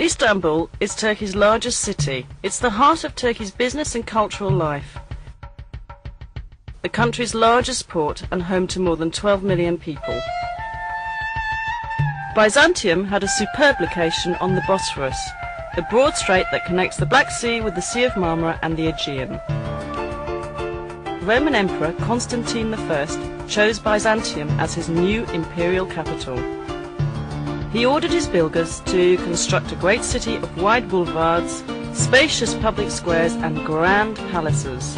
Istanbul is Turkey's largest city. It's the heart of Turkey's business and cultural life. The country's largest port and home to more than 12 million people. Byzantium had a superb location on the Bosphorus, the broad strait that connects the Black Sea with the Sea of Marmara and the Aegean. Roman Emperor Constantine I chose Byzantium as his new imperial capital. He ordered his builders to construct a great city of wide boulevards, spacious public squares and grand palaces.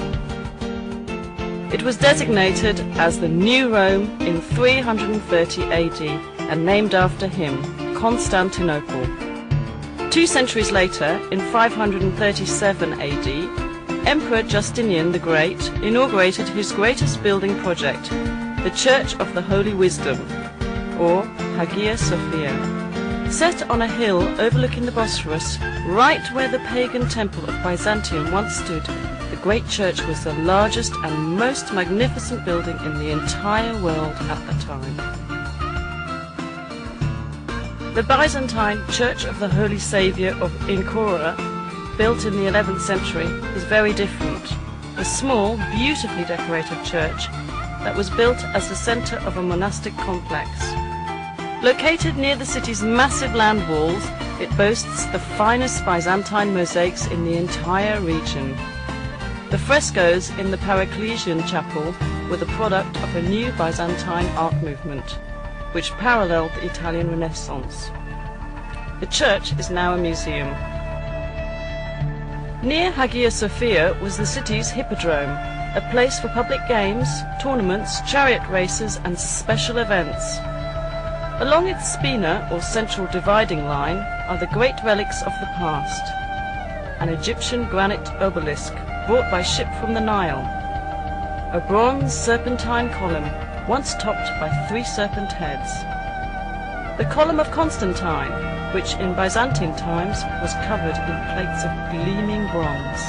It was designated as the New Rome in 330 AD and named after him, Constantinople. 2 centuries later, in 537 AD, Emperor Justinian the Great inaugurated his greatest building project, the Church of the Holy Wisdom, or Hagia Sophia. Set on a hill overlooking the Bosphorus, right where the pagan temple of Byzantium once stood, the great church was the largest and most magnificent building in the entire world at the time. The Byzantine Church of the Holy Saviour of Ankara, built in the 11th century, is very different. A small, beautifully decorated church that was built as the centre of a monastic complex. Located near the city's massive land walls, it boasts the finest Byzantine mosaics in the entire region. The frescoes in the Paracelsian chapel were the product of a new Byzantine art movement, which paralleled the Italian Renaissance. The church is now a museum. Near Hagia Sophia was the city's hippodrome, a place for public games, tournaments, chariot races and special events. Along its spina, or central dividing line, are the great relics of the past. An Egyptian granite obelisk brought by ship from the Nile. A bronze serpentine column, once topped by 3 serpent heads. The column of Constantine, which in Byzantine times was covered in plates of gleaming bronze.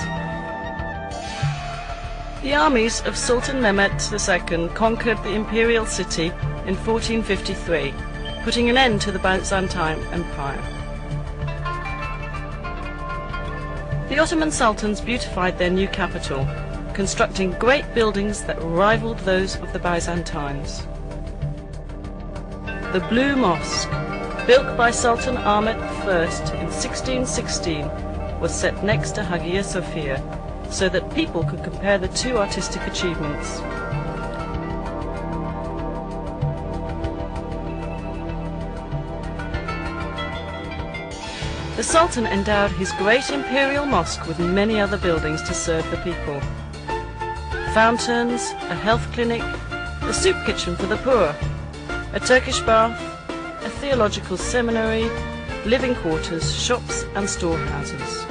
The armies of Sultan Mehmed II conquered the imperial city in 1453, putting an end to the Byzantine Empire. The Ottoman sultans beautified their new capital, constructing great buildings that rivaled those of the Byzantines. The Blue Mosque, built by Sultan Ahmed I in 1616, was set next to Hagia Sophia, so that people could compare the 2 artistic achievements. The Sultan endowed his great imperial mosque with many other buildings to serve the people. Fountains, a health clinic, a soup kitchen for the poor, a Turkish bath, a theological seminary, living quarters, shops and storehouses.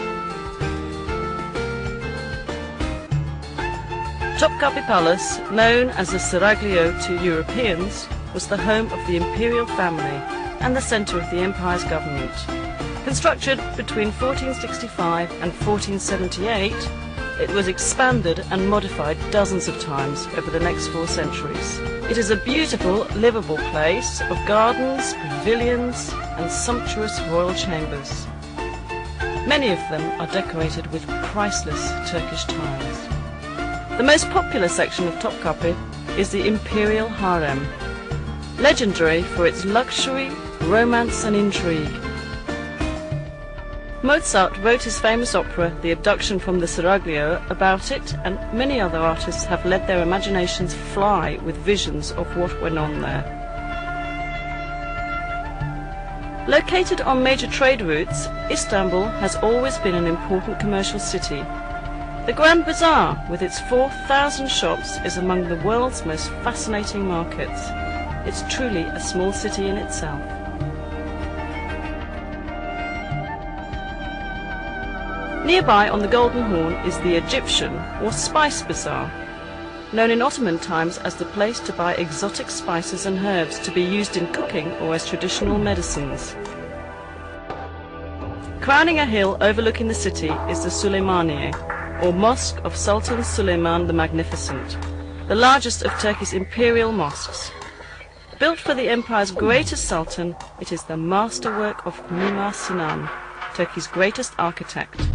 Topkapi Palace, known as the Seraglio to Europeans, was the home of the imperial family and the centre of the empire's government. Constructed between 1465 and 1478, it was expanded and modified dozens of times over the next 4 centuries. It is a beautiful, livable place of gardens, pavilions and sumptuous royal chambers. Many of them are decorated with priceless Turkish tiles. The most popular section of Topkapi is the Imperial Harem, legendary for its luxury, romance and intrigue. Mozart wrote his famous opera, The Abduction from the Seraglio, about it, and many other artists have let their imaginations fly with visions of what went on there. Located on major trade routes, Istanbul has always been an important commercial city. The Grand Bazaar, with its 4,000 shops, is among the world's most fascinating markets. It's truly a small city in itself. Nearby on the Golden Horn is the Egyptian or Spice Bazaar, known in Ottoman times as the place to buy exotic spices and herbs to be used in cooking or as traditional medicines. Crowning a hill overlooking the city is the Süleymaniye, or Mosque of Sultan Süleyman the Magnificent, the largest of Turkey's imperial mosques. Built for the empire's greatest sultan, it is the masterwork of Mimar Sinan, Turkey's greatest architect.